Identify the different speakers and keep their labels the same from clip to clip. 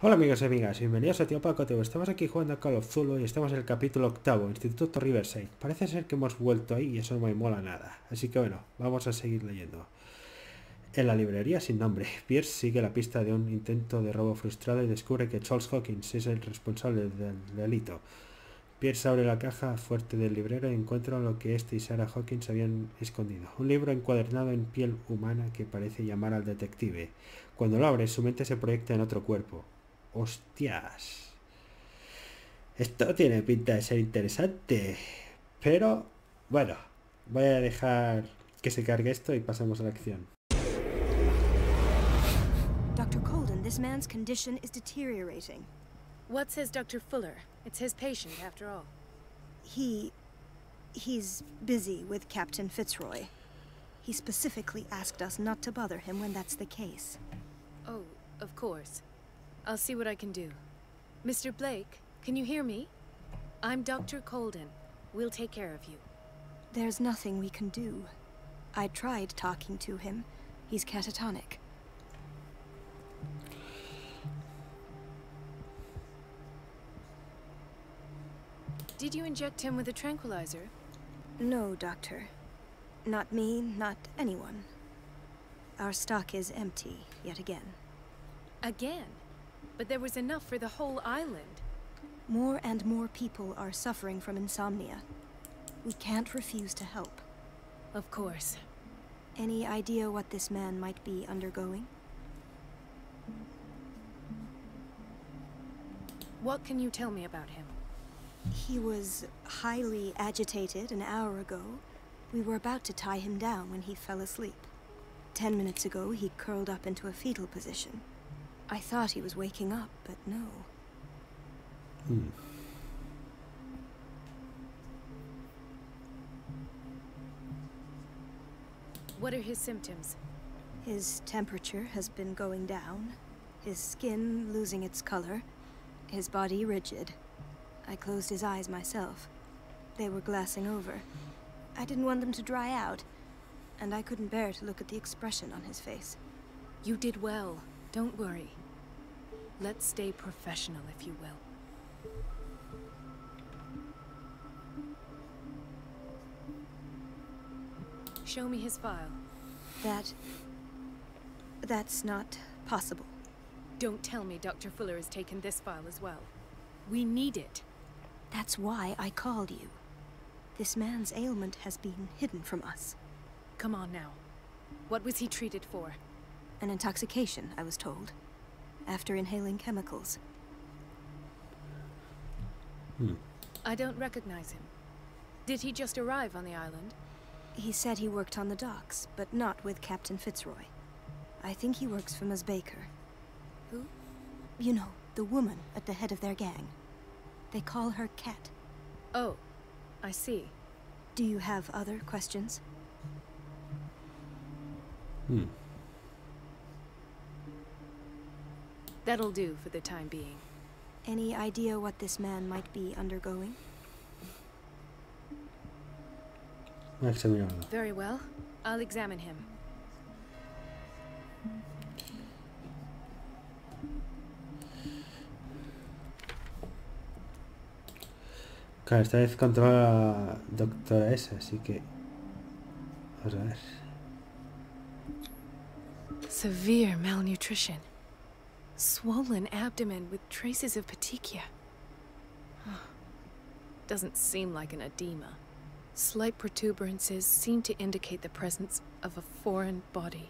Speaker 1: Hola amigos y amigas, bienvenidos a Tío Paco. Estamos aquí jugando a Call of Cthulhu y estamos en el capítulo 8, Instituto Riverside. Parece ser que hemos vuelto ahí y eso no me mola nada. Así que bueno, vamos a seguir leyendo. En la librería sin nombre, Pierce sigue la pista de un intento de robo frustrado y descubre que Charles Hawkins es el responsable del delito. Pierce abre la caja fuerte del librero y encuentra lo que este y Sarah Hawkins habían escondido. Un libro encuadernado en piel humana que parece llamar al detective. Cuando lo abre, su mente se proyecta en otro cuerpo. ¡Hostias! Esto tiene pinta de ser interesante. Pero, bueno, voy a dejar que se cargue esto y pasamos a la acción.
Speaker 2: Dr. Colden, this man's condition is deteriorating.
Speaker 3: What says Dr. Fuller? It's his patient, after all.
Speaker 2: He's busy with Captain Fitzroy. He specifically asked us not to bother him when that's the case.
Speaker 3: Oh, of course. I'll see what I can do. Mr. Blake, can you hear me? I'm Dr. Colden. We'll take care of you.
Speaker 2: There's nothing we can do. I tried talking to him. He's catatonic.
Speaker 3: Did you inject him with a tranquilizer?
Speaker 2: No, Doctor. Not me, not anyone. Our stock is empty, yet again.
Speaker 3: Again? But there was enough for the whole island.
Speaker 2: More and more people are suffering from insomnia. We can't refuse to help.
Speaker 3: Of course.
Speaker 2: Any idea what this man might be undergoing?
Speaker 3: What can you tell me about him?
Speaker 2: He was highly agitated an hour ago. We were about to tie him down when he fell asleep. 10 minutes ago, he curled up into a fetal position. I thought he was waking up, but no.
Speaker 3: What are his symptoms?
Speaker 2: His temperature has been going down, his skin losing its color, his body rigid. I closed his eyes myself. They were glassing over. I didn't want them to dry out, and I couldn't bear to look at the expression on his face.
Speaker 3: You did well. Don't worry. Let's stay professional, if you will. Show me his file.
Speaker 2: That's not possible.
Speaker 3: Don't tell me Dr. Fuller has taken this file as well. We need it.
Speaker 2: That's why I called you. This man's ailment has been hidden from us.
Speaker 3: Come on now. What was he treated for?
Speaker 2: An intoxication, I was told. After inhaling chemicals.
Speaker 3: I don't recognize him. Did he just arrive on the island?
Speaker 2: He said he worked on the docks, but not with Captain Fitzroy. I think he works for Ms. Baker.
Speaker 3: Who?
Speaker 2: You know, the woman at the head of their gang. They call her Cat.
Speaker 3: Oh, I see.
Speaker 2: Do you have other questions?
Speaker 3: That'll do for the time being.
Speaker 2: Any idea what this man might be undergoing?
Speaker 3: Very well. I'll examine him.
Speaker 1: Claro, esta vez controla a Doctora esa, así que... Vamos a ver.
Speaker 3: Severe malnutrition. Swollen abdomen with traces of petechia. Doesn't seem like an edema. Slight protuberances seem to indicate the presence of a foreign body.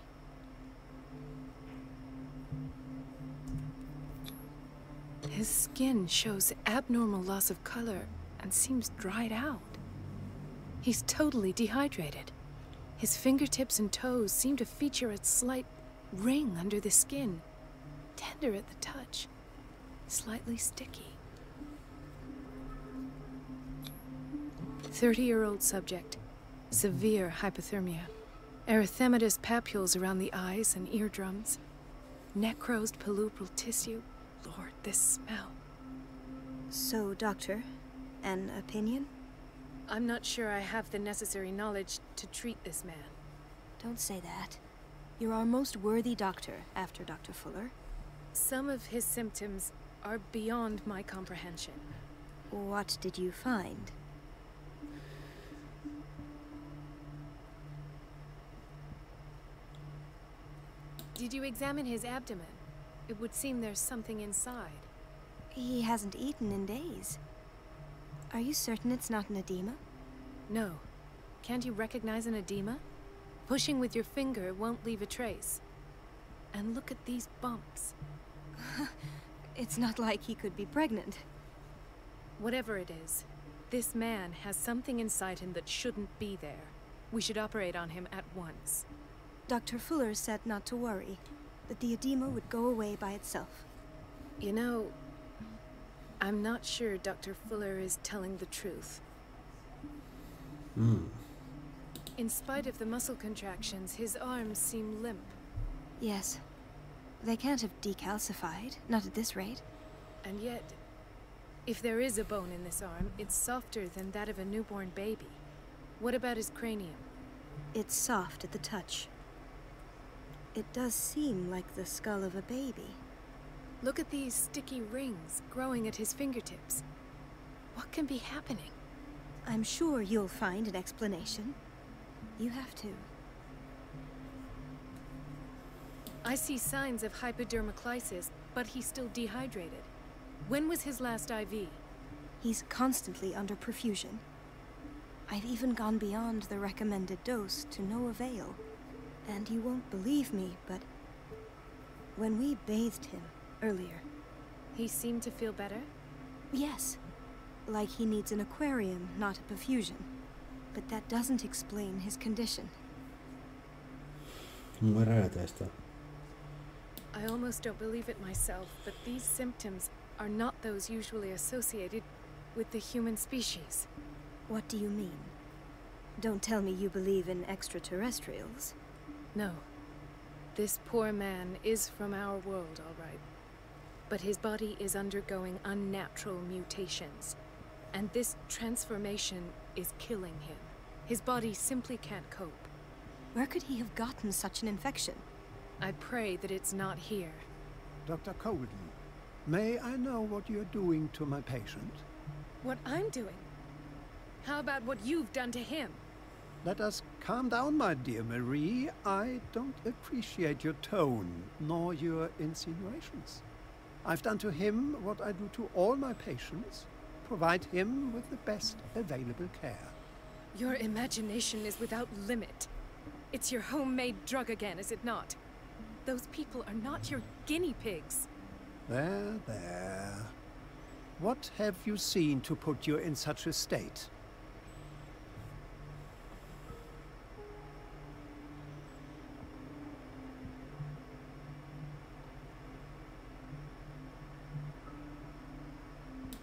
Speaker 3: His skin shows abnormal loss of color and seems dried out. He's totally dehydrated. His fingertips and toes seem to feature a slight ring under the skin. Tender at the touch. Slightly sticky. 30-year-old subject. Severe hypothermia. Erythematous papules around the eyes and eardrums. Necrosed palpebral tissue. Lord, this smell.
Speaker 2: So, Doctor, an opinion?
Speaker 3: I'm not sure I have the necessary knowledge to treat this man.
Speaker 2: Don't say that. You're our most worthy doctor after Dr. Fuller.
Speaker 3: Some of his symptoms are beyond my comprehension.
Speaker 2: What did you find?
Speaker 3: Did you examine his abdomen? It would seem there's something inside.
Speaker 2: He hasn't eaten in days. Are you certain it's not an edema?
Speaker 3: No. Can't you recognize an edema? Pushing with your finger won't leave a trace. And look at these bumps.
Speaker 2: It's not like he could be pregnant.
Speaker 3: Whatever it is, this man has something inside him that shouldn't be there. We should operate on him at once.
Speaker 2: Dr. Fuller said not to worry, that the edema would go away by itself.
Speaker 3: You know, I'm not sure Dr. Fuller is telling the truth. In spite of the muscle contractions, his arms seem limp.
Speaker 2: Yes. They can't have decalcified, not at this rate.
Speaker 3: And yet, if there is a bone in this arm, it's softer than that of a newborn baby. What about his cranium?
Speaker 2: It's soft at the touch. It does seem like the skull of a baby.
Speaker 3: Look at these sticky rings growing at his fingertips. What can be happening?
Speaker 2: I'm sure you'll find an explanation. You have to.
Speaker 3: I see signs of hypodermoclysis, but he's still dehydrated. When was his last IV?
Speaker 2: He's constantly under perfusion. I've even gone beyond the recommended dose to no avail. And you won't believe me, but when we bathed him earlier...
Speaker 3: He seemed to feel better?
Speaker 2: Yes. Like he needs an aquarium, not a perfusion. But that doesn't explain his condition.
Speaker 1: Muy rara esta.
Speaker 3: I almost don't believe it myself, but these symptoms are not those usually associated with the human species.
Speaker 2: What do you mean? Don't tell me you believe in extraterrestrials.
Speaker 3: No. This poor man is from our world, all right. But his body is undergoing unnatural mutations. And this transformation is killing him. His body simply can't cope.
Speaker 2: Where could he have gotten such an infection?
Speaker 3: I pray that it's not here.
Speaker 4: Dr. Colden, may I know what you're doing to my patient?
Speaker 3: What I'm doing? How about what you've done to him?
Speaker 4: Let us calm down, my dear Marie. I don't appreciate your tone, nor your insinuations. I've done to him what I do to all my patients. Provide him with the best available care.
Speaker 3: Your imagination is without limit. It's your homemade drug again, is it not? Those people are not your guinea pigs.
Speaker 4: There, there. What have you seen to put you in such a state?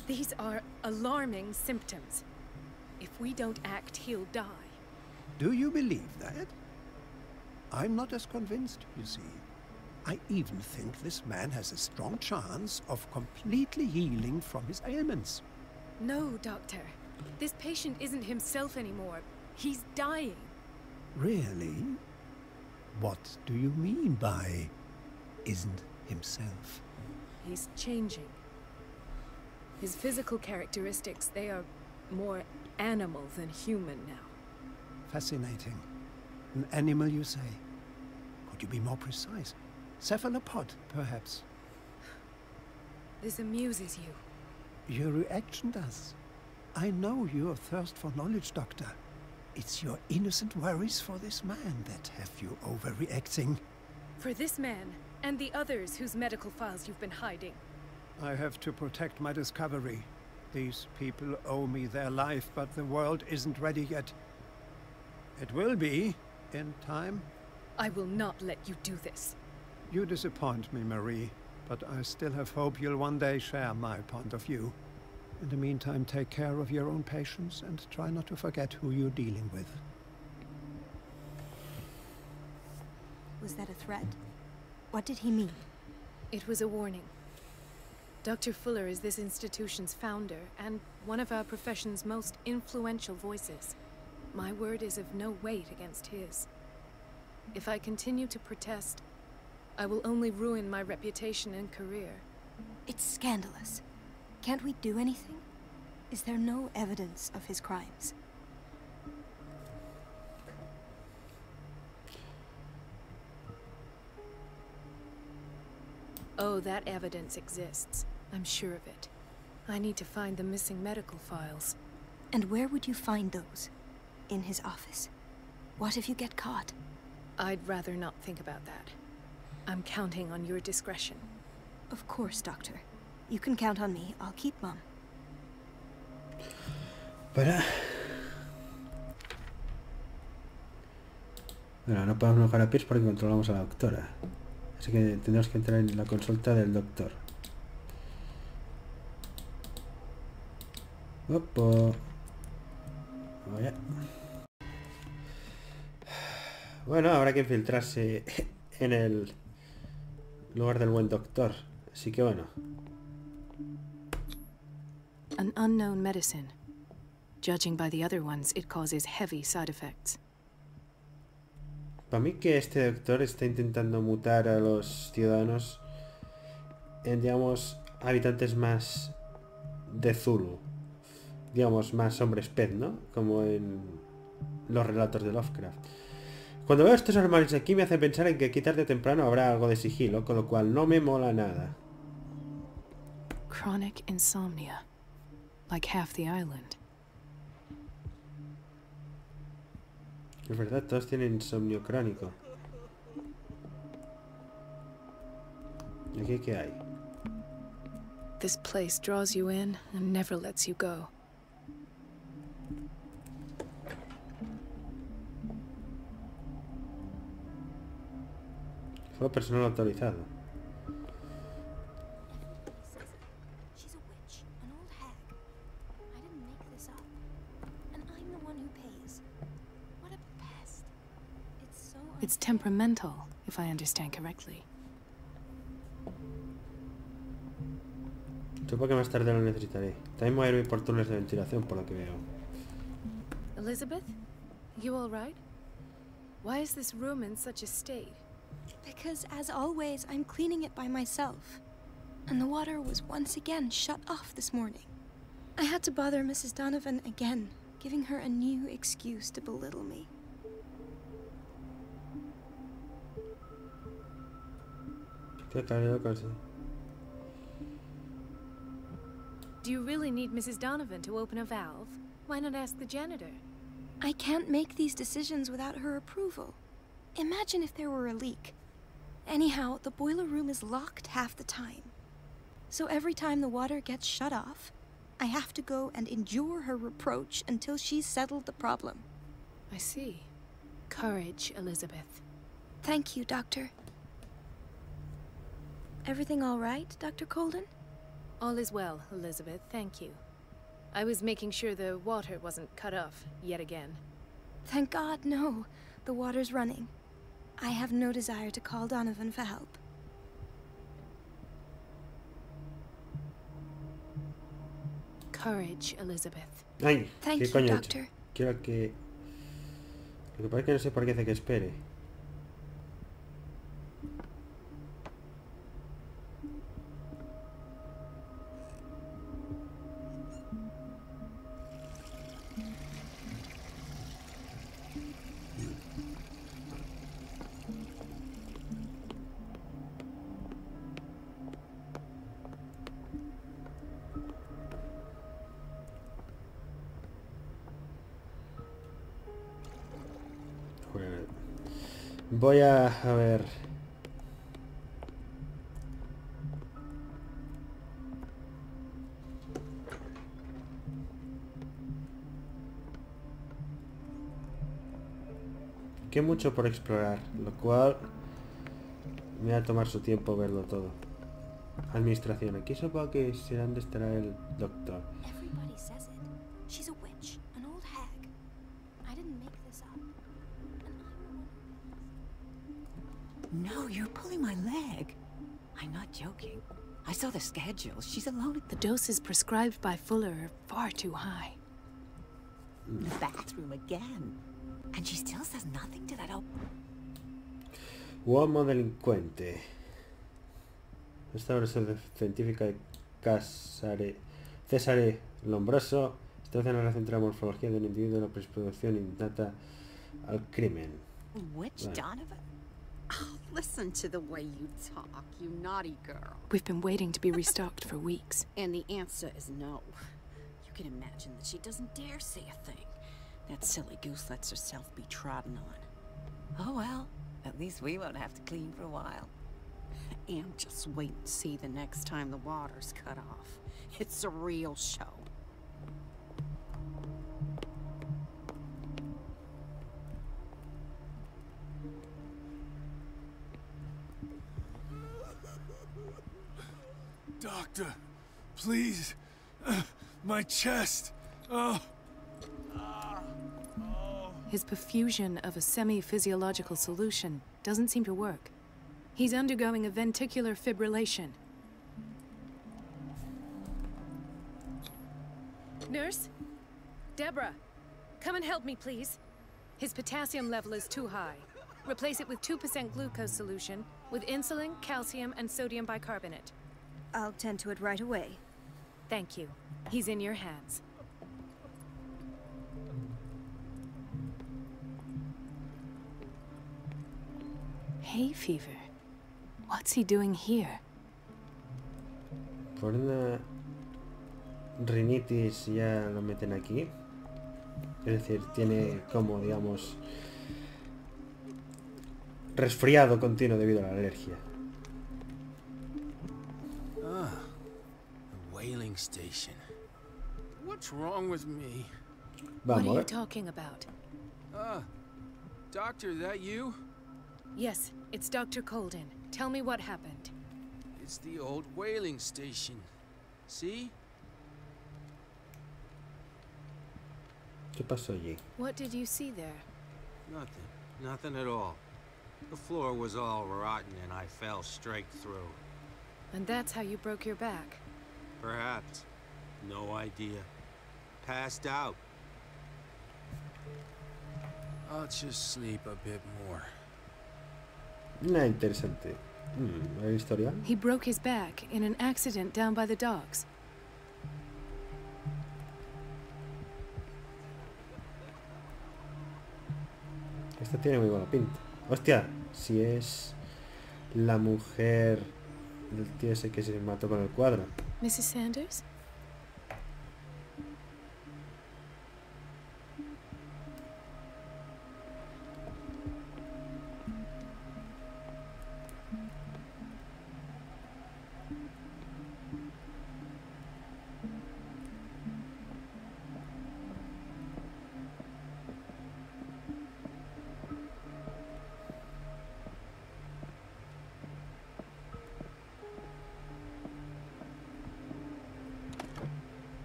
Speaker 3: These are alarming symptoms. If we don't act, he'll die.
Speaker 4: Do you believe that? I'm not as convinced, you see. I even think this man has a strong chance of completely healing from his ailments.
Speaker 3: No, Doctor. This patient isn't himself anymore. He's dying.
Speaker 4: Really? What do you mean by isn't himself?
Speaker 3: He's changing. His physical characteristics, they are more animal than human now.
Speaker 4: Fascinating. An animal, you say? Could you be more precise? Cephalopod, perhaps?
Speaker 3: This amuses you.
Speaker 4: Your reaction does. I know your thirst for knowledge, Doctor. It's your innocent worries for this man that have you overreacting.
Speaker 3: For this man, and the others whose medical files you've been hiding.
Speaker 4: I have to protect my discovery. These people owe me their life, but the world isn't ready yet. It will be, in time.
Speaker 3: I will not let you do this.
Speaker 4: You disappoint me, Marie, but I still have hope you'll one day share my point of view. In the meantime, take care of your own patients and try not to forget who you're dealing with.
Speaker 2: Was that a threat? What did he mean?
Speaker 3: It was a warning. Dr. Fuller is this institution's founder and one of our profession's most influential voices. My word is of no weight against his. If I continue to protest, I will only ruin my reputation and career.
Speaker 2: It's scandalous. Can't we do anything? Is there no evidence of his crimes?
Speaker 3: Oh, that evidence exists. I'm sure of it. I need to find the missing medical files.
Speaker 2: And where would you find those? In his office? What if you get caught?
Speaker 3: I'd rather not think about that. I'm counting on your discretion.
Speaker 2: Of course, Doctor. You can count on me. I'll keep Mum.
Speaker 1: Bueno, no podemos bajar a pies porque controlamos a la doctora. Así que tendremos que entrar en la consulta del doctor. Opo. Vaya. Bueno, habrá que infiltrarse en el lugar del buen doctor. Así que bueno.
Speaker 3: An unknown medicine. Judging by the other ones, it causes heavy side effects.
Speaker 1: Para mí que este doctor está intentando mutar a los ciudadanos en, digamos, habitantes más de Cthulhu. Digamos, más hombres pez, ¿no? Como en los relatos de Lovecraft. Cuando veo estos armarios aquí me hace pensar en que aquí tarde o temprano habrá algo de sigilo, con lo cual no me mola nada.
Speaker 3: Chronic insomnia. Like half the island.
Speaker 1: Es verdad, todos tienen insomnio crónico. ¿Y aquí qué hay?
Speaker 3: This place draws you in and never lets you go.
Speaker 1: Solo personal autorizado.
Speaker 2: She's a witch, an old hag. I didn't make this up. And I'm the one who pays. What a pest. It's so
Speaker 3: It's temperamental, if I understand correctly.
Speaker 1: Supongo que más tarde lo necesitaré. También voy a ir por túneles de ventilación, por lo que veo.
Speaker 3: Elizabeth? You all right? Why is this room in such a state?
Speaker 2: Because, as always, I'm cleaning it by myself. And the water was once again shut off this morning. I had to bother Mrs. Donovan again, giving her a new excuse to belittle me.
Speaker 3: Do you really need Mrs. Donovan to open a valve? Why not ask the janitor?
Speaker 2: I can't make these decisions without her approval. Imagine if there were a leak. Anyhow, the boiler room is locked half the time. So every time the water gets shut off, I have to go and endure her reproach until she's settled the problem.
Speaker 3: I see. Courage, Elizabeth.
Speaker 2: Thank you, Doctor. Everything all right, Dr. Colden?
Speaker 3: All is well, Elizabeth, thank you. I was making sure the water wasn't cut off yet again.
Speaker 2: Thank God, no. The water's running. I have no desire to call Donovan for help.
Speaker 3: Courage, Elizabeth.
Speaker 1: Ay,
Speaker 2: Thank
Speaker 1: ¿qué
Speaker 2: you,
Speaker 1: coño he hecho?
Speaker 2: Doctor.
Speaker 1: Quiero que... Lo que pasa es que no sé por qué hace que espere. Voy a ver. Que mucho por explorar, lo cual me va a tomar su tiempo verlo todo. Administración, aquí supongo que será donde estará el doctor.
Speaker 2: Everybody says it. She's a witch, an old hag. I didn't make this up. And I'm
Speaker 5: No, you're pulling my leg. I'm not joking. I saw the schedule. She's alone at
Speaker 3: The doses prescribed by Fuller are far too high.
Speaker 5: the bathroom again. And she still says nothing to that old...
Speaker 1: Uomo delincuente. Esta versión científica de César Lombroso establece una relación entre la morfología de un individuo y la predisposición innata al crimen.
Speaker 5: Which Donovan? Oh, listen to the way you talk, you naughty girl.
Speaker 3: We've been waiting to be restocked for weeks.
Speaker 5: And the answer is no. You can imagine that she doesn't dare say a thing. That silly goose lets herself be trodden on.
Speaker 6: Oh well, at least we won't have to clean for a while.
Speaker 5: And just wait and see the next time the water's cut off. It's a real show.
Speaker 7: Doctor, please. My chest. Oh.
Speaker 3: His perfusion of a semi-physiological solution doesn't seem to work. He's undergoing a ventricular fibrillation. Nurse? Deborah, come and help me, please. His potassium level is too high. Replace it with 2% glucose solution with insulin, calcium, and sodium bicarbonate.
Speaker 2: I'll tend to it right away.
Speaker 3: Thank you. He's in your hands. Hay fever. What's he doing here?
Speaker 1: Por una rinitis ya lo meten aquí. Es decir, tiene como, digamos, resfriado continuo debido a la alergia.
Speaker 7: The whaling station. What's wrong with me?
Speaker 3: What
Speaker 1: Vamos
Speaker 3: are
Speaker 1: a
Speaker 3: you
Speaker 1: ver.
Speaker 3: talking about?
Speaker 7: Doctor, that you?
Speaker 3: Yes, it's Dr. Colden. Tell me what happened.
Speaker 7: It's the old whaling station. See?
Speaker 1: ¿Qué pasó allí?
Speaker 3: What did you see there?
Speaker 8: Nothing. Nothing at all. The floor was all rotten and I fell straight through.
Speaker 3: And that's how you broke your back.
Speaker 8: Perhaps. No idea. Passed out.
Speaker 7: I'll just sleep a bit more.
Speaker 1: Nada interesante. ¿Hay historia?
Speaker 3: He broke his back in an accident down by the docks.
Speaker 1: Esta tiene muy buena pinta. Hostia, si es la mujer del tío ese que se mató con el cuadro.
Speaker 3: Mrs. Sanders?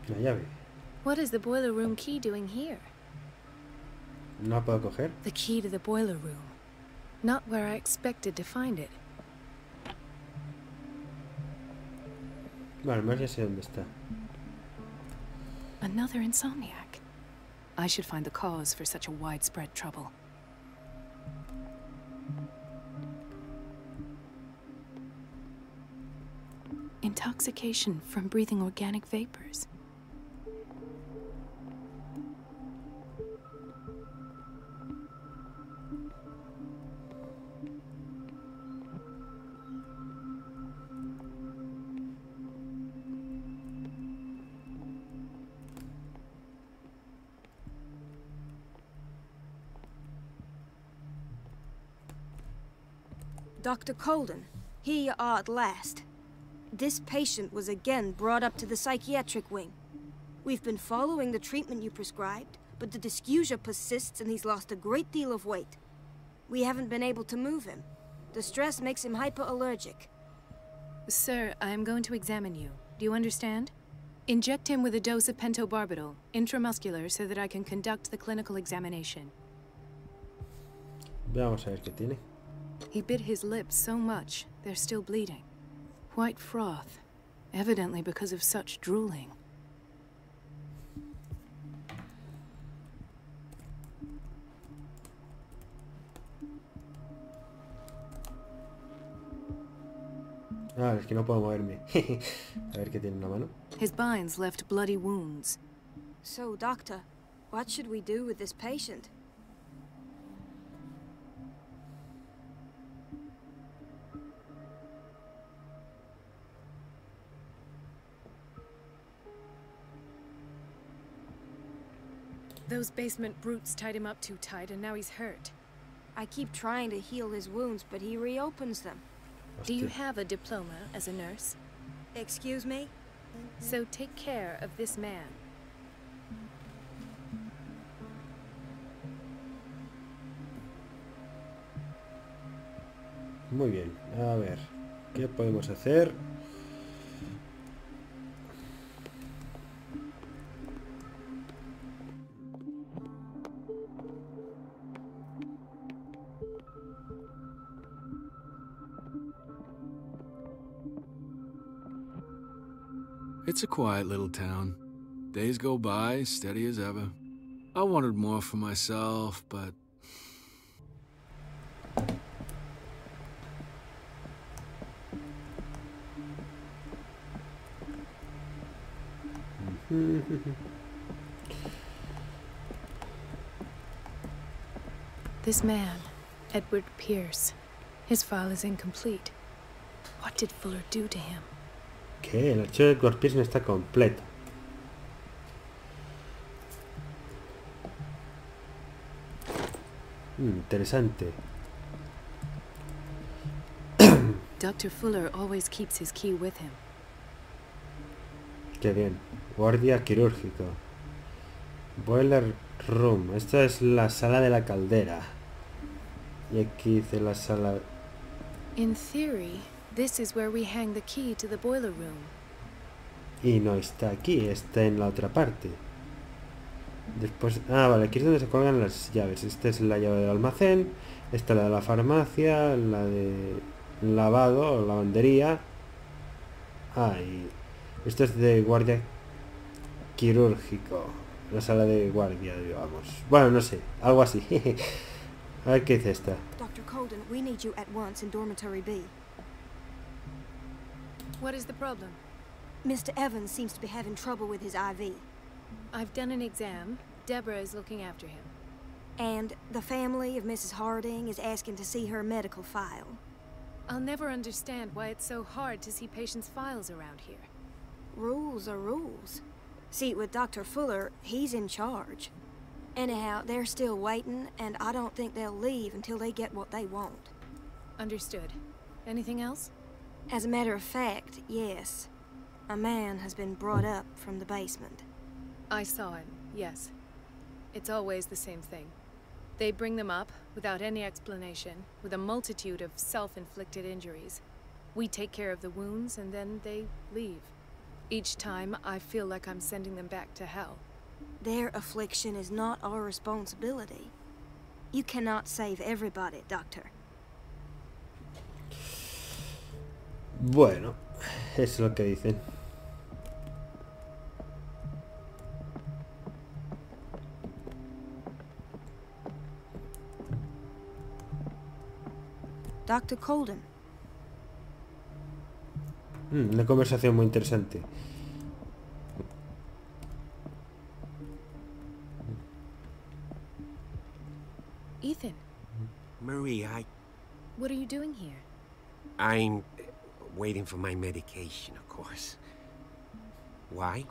Speaker 1: La llave.
Speaker 3: What is the boiler room key doing here?
Speaker 1: ¿No la puedo coger?
Speaker 3: The key to the boiler room. Not where I expected to find it.
Speaker 1: Vale, más ya sé dónde está.
Speaker 3: Another insomniac. I should find the cause for such a widespread trouble. Intoxication from breathing organic vapors.
Speaker 2: Dr. Colden, here you are at last. This patient was again brought up to the psychiatric wing. We've been following the treatment you prescribed, but the dysgeusia persists and he's lost a great deal of weight. We haven't been able to move him. The stress makes him hyperallergic.
Speaker 3: Sir, I am going to examine you. Do you understand? Inject him with a dose of pentobarbital, intramuscular, so that I can conduct the clinical examination.
Speaker 1: Vamos a ver qué tiene.
Speaker 3: He bit his lips so much, they're still bleeding. White froth, evidently because of such drooling.
Speaker 1: Ah, es que no puedo moverme. A ver qué tiene en la mano.
Speaker 3: His binds left bloody wounds.
Speaker 2: So, Doctor, what should we do with this patient?
Speaker 3: Those basement brutes tied him up too tight, and now he's hurt.
Speaker 2: I keep trying to heal his wounds, but he reopens them.
Speaker 3: Do you have a diploma as a nurse?
Speaker 2: Excuse me?
Speaker 3: So take care of this man.
Speaker 1: Muy bien, a ver, ¿qué podemos hacer?
Speaker 9: It's a quiet little town. Days go by, steady as ever. I wanted more for myself, but...
Speaker 3: This man, Edward Pierce, his file is incomplete. What did Fuller do to him?
Speaker 1: Que el archivo de Edward Pierce no está completo. Interesante.
Speaker 3: Dr. Fuller always keeps his key with him.
Speaker 1: Qué bien. Guardia quirúrgico. Boiler room. Esta es la sala de la caldera. Y aquí dice la sala...
Speaker 3: In theory, this is where we hang the key to the boiler room.
Speaker 1: Y no está aquí, está en la otra parte. Después... Ah, vale, aquí es donde se colgan las llaves. Esta es la llave del almacén. Esta es la de la farmacia. La de lavado o lavandería. Ah, y... Esto es de guardia quirúrgico. La sala de guardia, digamos. Bueno, no sé, algo así. A ver qué dice esta.
Speaker 2: Dr. Colden, we need you at once in dormitory B.
Speaker 3: What is the problem?
Speaker 2: Mr. Evans seems to be having trouble with his IV.
Speaker 3: I've done an exam. Deborah is looking after him.
Speaker 2: And the family of Mrs. Harding is asking to see her medical file.
Speaker 3: I'll never understand why it's so hard to see patients' files around here.
Speaker 2: Rules are rules. See, with Dr. Fuller, he's in charge. Anyhow, they're still waiting, and I don't think they'll leave until they get what they want.
Speaker 3: Understood. Anything else?
Speaker 2: As a matter of fact, yes. A man has been brought up from the basement.
Speaker 3: I saw him, yes. It's always the same thing. They bring them up, without any explanation, with a multitude of self-inflicted injuries. We take care of the wounds, and then they leave. Each time, I feel like I'm sending them back to hell.
Speaker 2: Their affliction is not our responsibility. You cannot save everybody, Doctor.
Speaker 1: Bueno, es lo que dicen.
Speaker 2: Dr. Colden.
Speaker 1: Una conversación muy interesante.
Speaker 3: Ethan.
Speaker 10: Marie,
Speaker 3: What are you doing here?
Speaker 10: I'm waiting for my medication, of course. Why?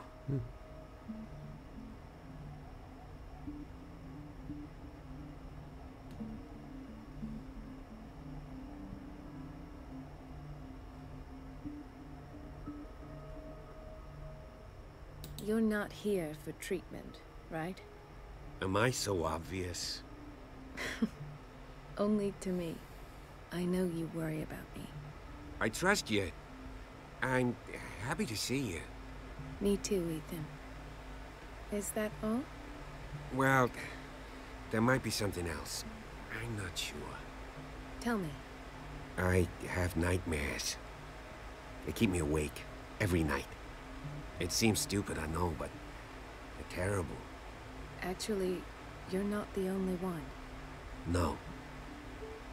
Speaker 3: You're not here for treatment, right?
Speaker 10: Am I so obvious?
Speaker 3: Only to me. I know you worry about me.
Speaker 10: I trust you. I'm happy to see you.
Speaker 3: Me too, Ethan. Is that all?
Speaker 10: Well, there might be something else. I'm not sure.
Speaker 3: Tell me.
Speaker 10: I have nightmares. They keep me awake every night. It seems stupid, I know, but they're terrible.
Speaker 3: Actually, you're not the only one.
Speaker 10: No.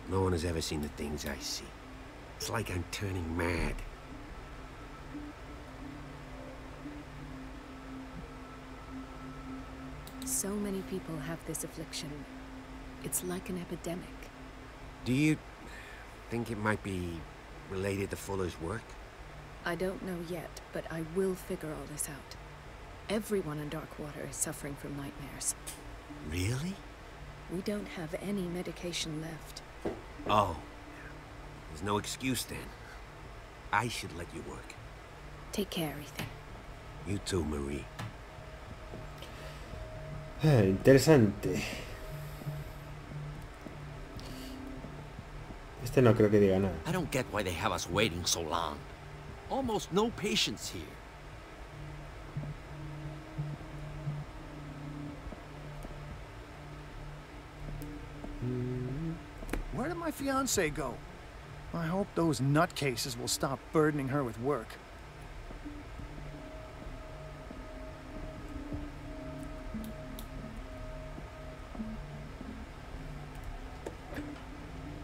Speaker 10: No one has ever seen the things I see. It's like I'm turning mad,
Speaker 3: So many people have this affliction. It's like an epidemic.
Speaker 10: Do you think it might be related to Fuller's work?
Speaker 3: I don't know yet, but I will figure all this out. Everyone in Darkwater is suffering from nightmares.
Speaker 10: Really?
Speaker 3: We don't have any medication left.
Speaker 10: Oh. There's no excuse then. I should let you work.
Speaker 3: Take care, Ethan.
Speaker 10: You too, Marie.
Speaker 1: Interesante. Este no creo que diga nada.
Speaker 11: I don't get why they have us waiting so long. Almost no patients here.
Speaker 12: Where did my fiancée go? I hope those nutcases will stop burdening her with work.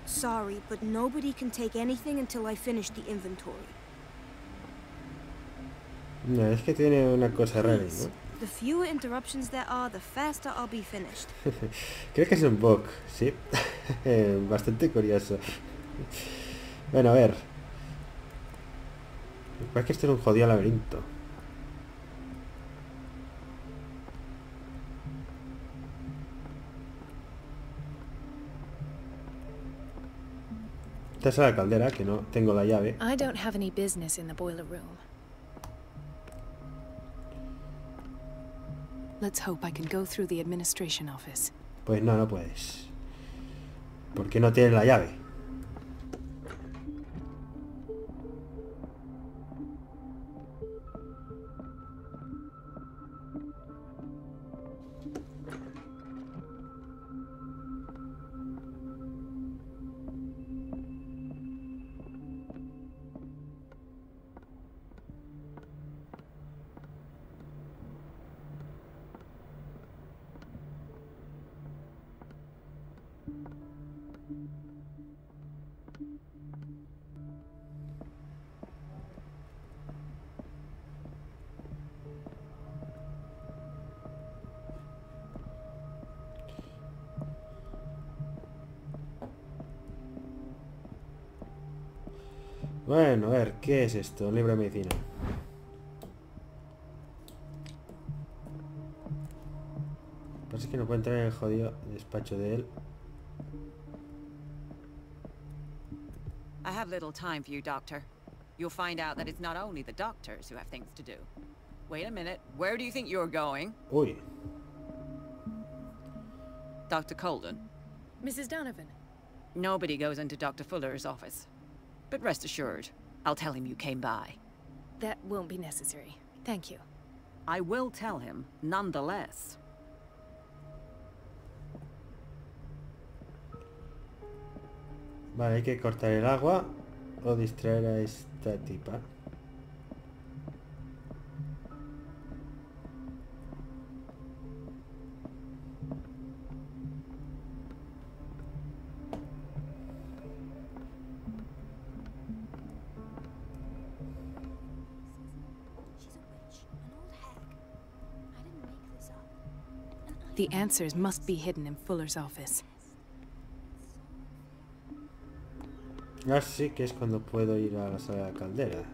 Speaker 2: Sorry, but nobody can take anything until I finish the inventory.
Speaker 1: No, es que tiene una cosa rara, ¿no?
Speaker 2: The fewer interruptions there are, the faster I'll be finished.
Speaker 1: Creo que es un bug, sí. Bastante curioso. Bueno, a ver. Parece que esto es un jodido laberinto. Esta es la caldera, que no tengo la llave.
Speaker 3: I don't have any business in the boiler room. Let's hope I can go through the administration office.
Speaker 1: Pues no, no puedes. Porque no tienes la llave. Bueno, a ver, ¿qué es esto? Un libro de medicina. Parece que no puedo entrar en el jodido despacho de él.
Speaker 6: I have little time for you, Doctor. You'll find out that it's not only the doctors who have things to do. Wait a minute. Where do you think you're going?
Speaker 1: Uy.
Speaker 6: Dr. Colden.
Speaker 3: Mrs. Donovan.
Speaker 6: Nobody goes into Dr. Fuller's office. But rest assured, I'll tell him you came by.
Speaker 3: That won't be necessary. Thank you.
Speaker 6: I will tell him, nonetheless.
Speaker 1: Vale, hay que cortar el agua o distraer a esta tipa.
Speaker 3: The answers must be hidden in Fuller's office.
Speaker 1: Así que es cuando puedo ir a la sala de la caldera.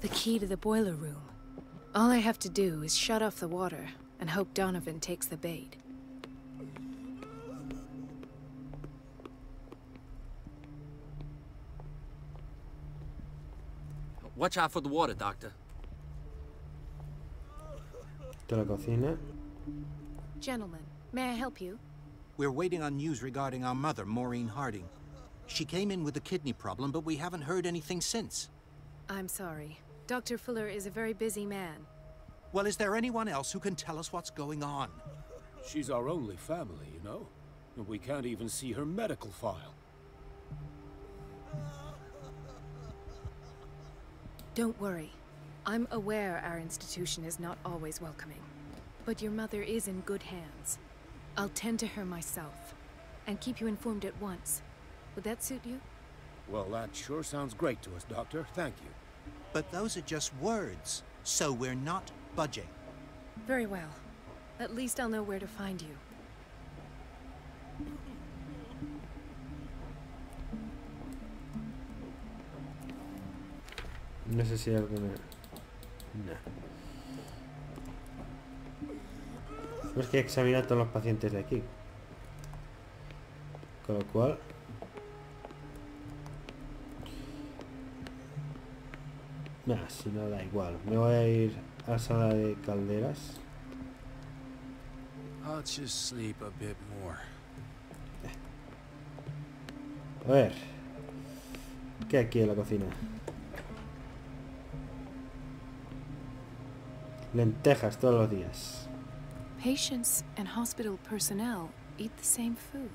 Speaker 3: The key to the boiler room. All I have to do is shut off the water and hope Donovan takes the bait.
Speaker 11: Watch out for the water, Doctor.
Speaker 1: De la cocina.
Speaker 3: Gentlemen, may I help you?
Speaker 13: We're waiting on news regarding our mother, Maureen Harding. She came in with a kidney problem, but we haven't heard anything since.
Speaker 3: I'm sorry. Dr. Fuller is a very busy man.
Speaker 13: Well, is there anyone else who can tell us what's going on?
Speaker 14: She's our only family, you know? And we can't even see her medical file.
Speaker 3: Don't worry. I'm aware our institution is not always welcoming. But your mother is in good hands. I'll tend to her myself. And keep you informed at once. Would that suit you?
Speaker 14: Well, that sure sounds great to us, Doctor. Thank you.
Speaker 13: But those are just words, so we're not budging.
Speaker 3: Very well. At least I'll know where to find you.
Speaker 1: No sé si hay alguna... No. Tenemos que examinar a todos los pacientes de aquí. Con lo cual... Nada, si no da igual. Me voy a ir a la sala de calderas.
Speaker 7: I'll just sleep a bit more.
Speaker 1: A ver. ¿Qué hay aquí en la cocina? Lentejas todos los días.
Speaker 3: Patients and hospital personnel eat the same food.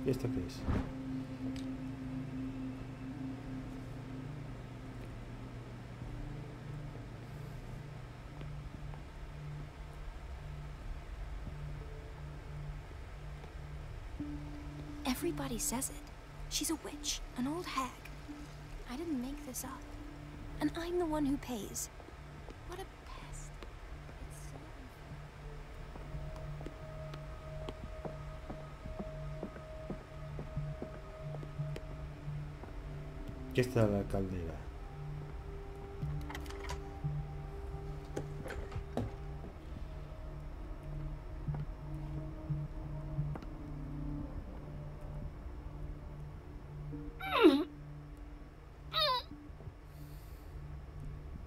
Speaker 1: ¿Y esto qué es?
Speaker 2: Everybody says it. She's a witch, an old hag. I didn't make this up. And I'm the one who pays. What a pest. It's so
Speaker 1: Aquí está la caldera.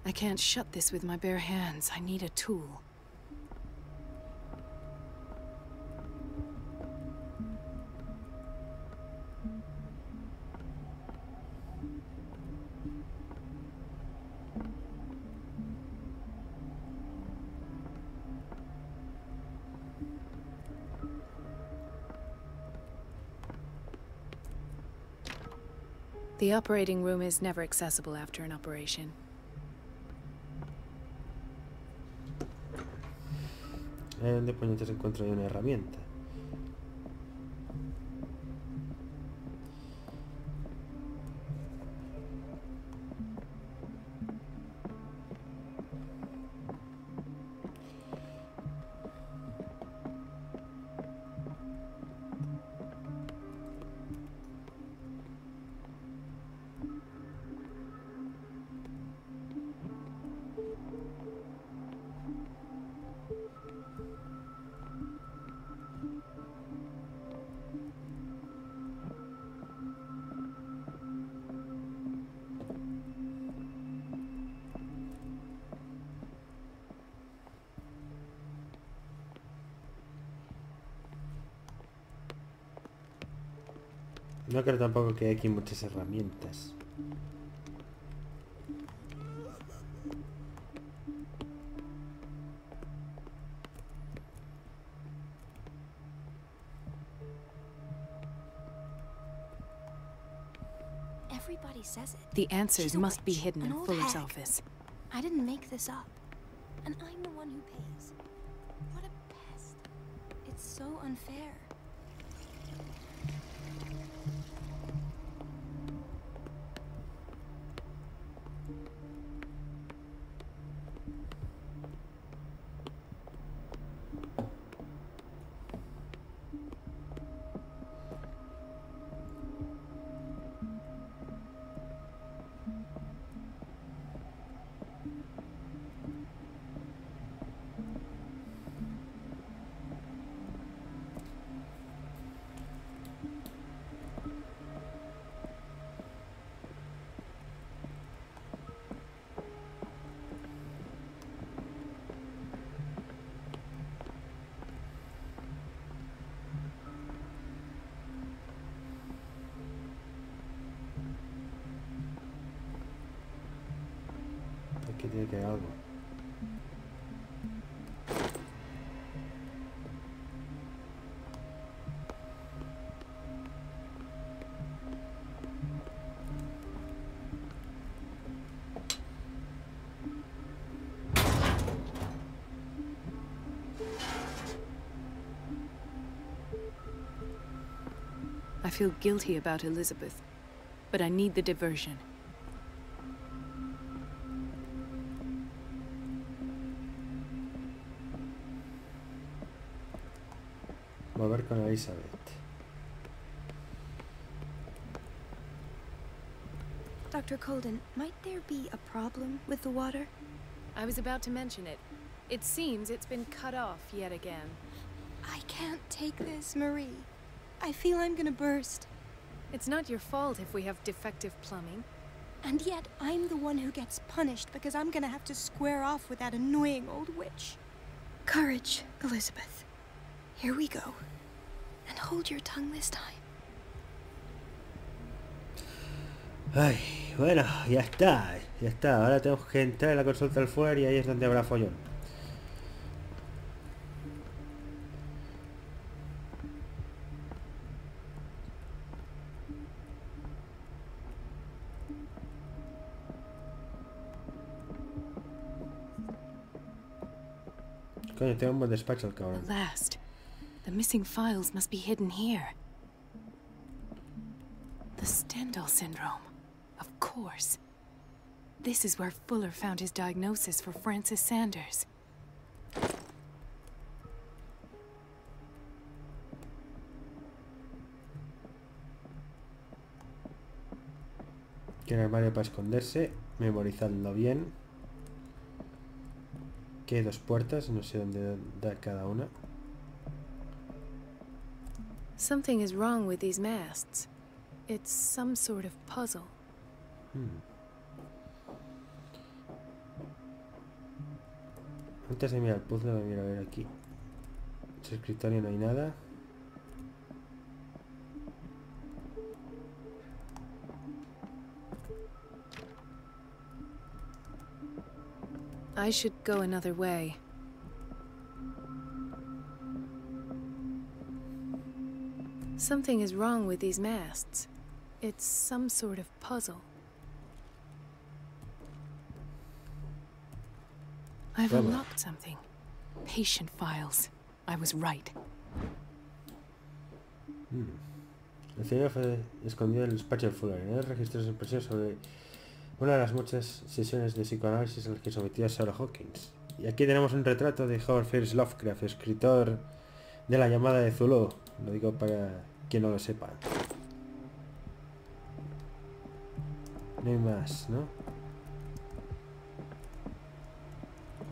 Speaker 3: I can't shut this with my bare hands. I need a tool. The operating room is never accessible after an operation.
Speaker 1: ¿Dónde puñetas encuentro yo una herramienta? No creo tampoco que hay aquí muchas herramientas.
Speaker 2: Everybody says it.
Speaker 3: The answers
Speaker 2: She's a
Speaker 3: must be
Speaker 2: witch,
Speaker 3: hidden
Speaker 2: an
Speaker 3: in
Speaker 2: old
Speaker 3: Fuller's
Speaker 2: hag.
Speaker 3: office.
Speaker 2: I didn't make this up. And I'm the one who pays. What a pest. It's so unfair.
Speaker 1: Aquí tiene que haber algo.
Speaker 3: I feel guilty about Elizabeth, but I need the diversion.
Speaker 1: Volver con Elizabeth.
Speaker 2: Dr. Colden, might there be a problem with the water?
Speaker 3: I was about to mention it. It seems it's been cut off yet again.
Speaker 2: I can't take this, Marie. I feel I'm gonna burst.
Speaker 3: It's not your fault if we have defective plumbing.
Speaker 2: And yet, I'm the one who gets punished because I'm gonna have to square off with that annoying old witch. Courage, Elizabeth. Here we go. And hold your tongue this time.
Speaker 1: Ay, bueno, ya está. Ya está. Ahora tenemos que entrar en la consulta del fuera y ahí es donde habrá follón. Coño, tengo un buen despacho el cabrón.
Speaker 3: At last. The missing files must be hidden here. The Stendhal syndrome. Of course. This is where Fuller found his diagnosis for Francis Sanders.
Speaker 1: Tiene armario para esconderse. Memorizadlo bien. Aquí hay dos puertas. No sé dónde da cada una.
Speaker 3: Something is wrong with these masts. It's some sort of puzzle.
Speaker 1: Antes de mirar el puzzle, voy a mirar a ver aquí. En su escritorio no hay nada.
Speaker 3: I should go another way. Something is wrong with these masts. It's some sort of puzzle. I've unlocked something. Patient files. I was right.
Speaker 1: El señor fue escondido en el despacho de Fuller. En él registró su impresión sobre una de las muchas sesiones de psicoanálisis a las que sometió a Sarah Hawkins. Y aquí tenemos un retrato de Howard Phillips Lovecraft, escritor de La llamada de Cthulhu. Lo digo para quien no lo sepa. No hay más, ¿no?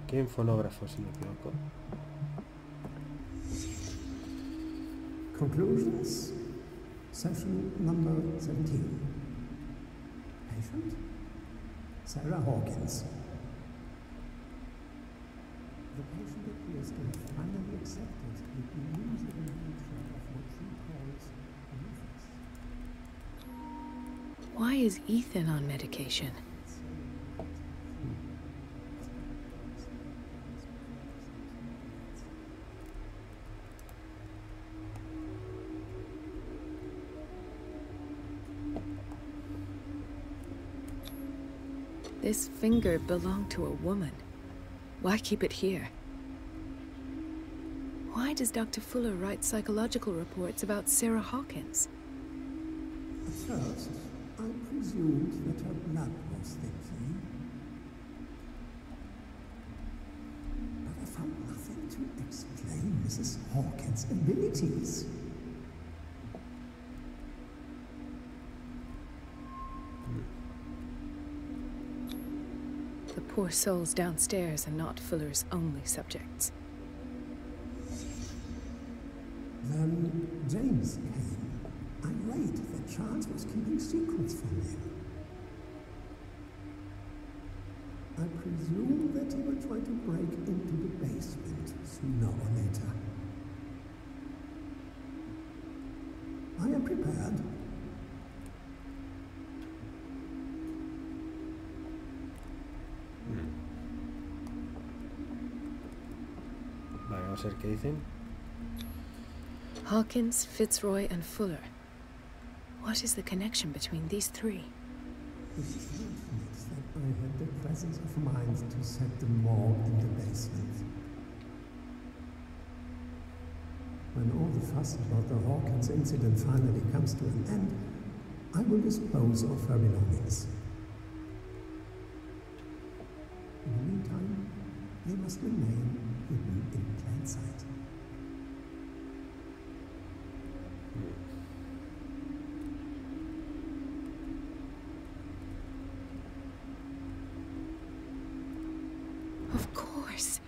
Speaker 1: Aquí hay un fonógrafo, si no me equivoco.
Speaker 15: Conclusions. Session number 17. Patient? Sarah Hawkins. The patient appears to have finally accepted the illusory nature of what she calls beliefs.
Speaker 3: Why is Ethan on medication? This finger belonged to a woman. Why keep it here? Why does Dr. Fuller write psychological reports about Sarah Hawkins?
Speaker 15: At first, I presumed that her blood was thinking. But I found nothing to explain Mrs. Hawkins' abilities.
Speaker 3: The poor souls downstairs are not Fuller's only subjects.
Speaker 15: Then James came, irate that Charles was keeping secrets from him. I presume that he will try to break into the basement sooner or later. I am prepared.
Speaker 1: Vale, vamos a ver qué dicen.
Speaker 3: Hawkins, Fitzroy, and Fuller. What is the connection between these three?
Speaker 15: It is fortunate that I had the presence of mind to set them all in the basement. When all the fuss about the Hawkins incident finally comes to an end, I will dispose of her belongings. In the meantime, they must remain hidden in plain sight.
Speaker 3: Of course.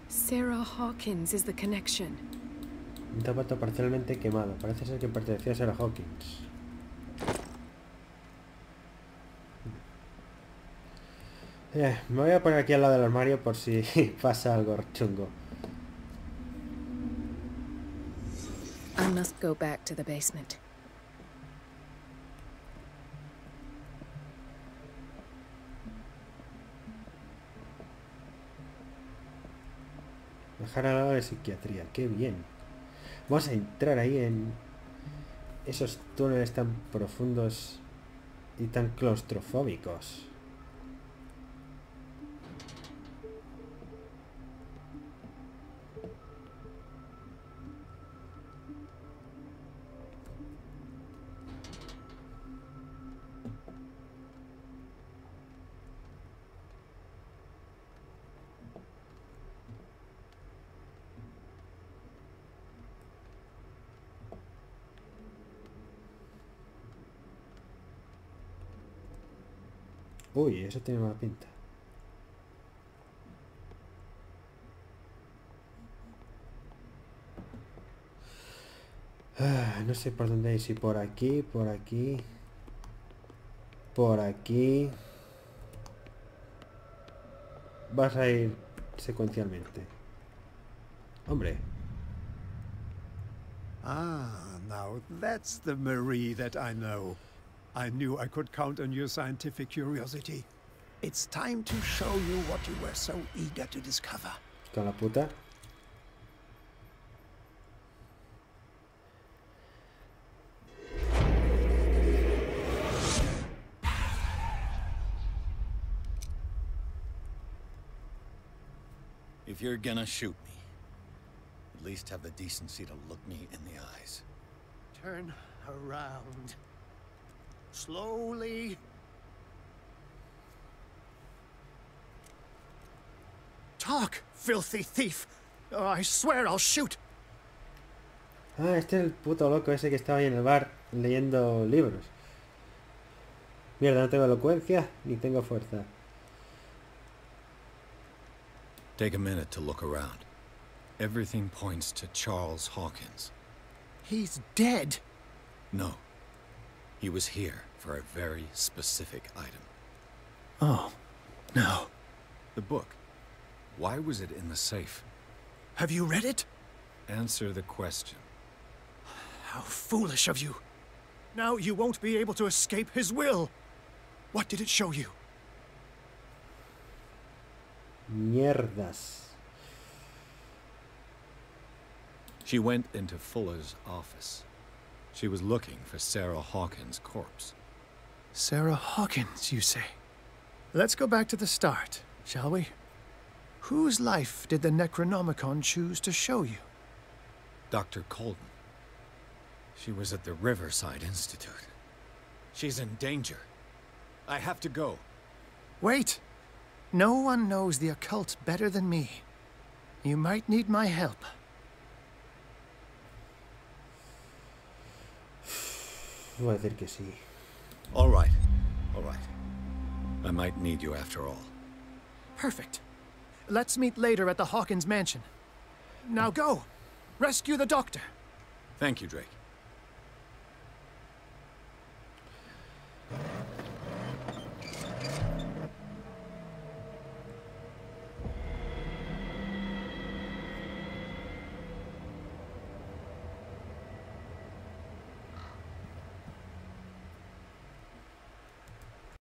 Speaker 3: Sarah Hawkins is the connection.
Speaker 1: Un zapato parcialmente quemado. Parece ser que pertenecía a Sarah Hawkins. Me voy a poner aquí al lado del armario por si pasa algo chungo.
Speaker 3: I must go back to the basement.
Speaker 1: Dejar al lado de psiquiatría, qué bien. Vamos a entrar ahí en esos túneles tan profundos y tan claustrofóbicos. Uy, eso tiene mala pinta. No sé por dónde ir, si por aquí, por aquí, por aquí. Vas a ir secuencialmente. Hombre.
Speaker 4: Ah, now that's the Marie that I know. I knew I could count on your scientific curiosity. It's time to show you what you were so eager to discover.
Speaker 1: Con la puta.
Speaker 16: If you're gonna shoot me, at least have the decency to look me in the eyes.
Speaker 12: Turn around. Slowly. Talk, filthy thief! Oh, I swear I'll shoot.
Speaker 1: Ah, este es el puto loco ese que estaba ahí en el bar leyendo libros. Mierda, no tengo elocuencia ni tengo fuerza.
Speaker 16: Take a minute to look around. Everything points to Charles Hawkins.
Speaker 12: He's dead.
Speaker 16: No. He was here for a very specific item.
Speaker 12: Oh, no.
Speaker 16: The book. Why was it in the safe?
Speaker 12: Have you read it?
Speaker 16: Answer the question.
Speaker 12: How foolish of you. Now you won't be able to escape his will. What did it show you?
Speaker 1: Mierdas.
Speaker 16: She went into Fuller's office. She was looking for Sarah Hawkins' corpse.
Speaker 12: Sarah Hawkins, you say? Let's go back to the start, shall we? Whose life did the Necronomicon choose to show you?
Speaker 16: Dr. Colden. She was at the Riverside Institute. She's in danger. I have to go.
Speaker 12: Wait. No one knows the occult better than me. You might need my help.
Speaker 1: Voy a decir que sí.
Speaker 16: All right. All right. I might need you after all.
Speaker 12: Perfect. Let's meet later at the Hawkins mansion. Now go. Rescue the doctor.
Speaker 16: Thank you, Drake.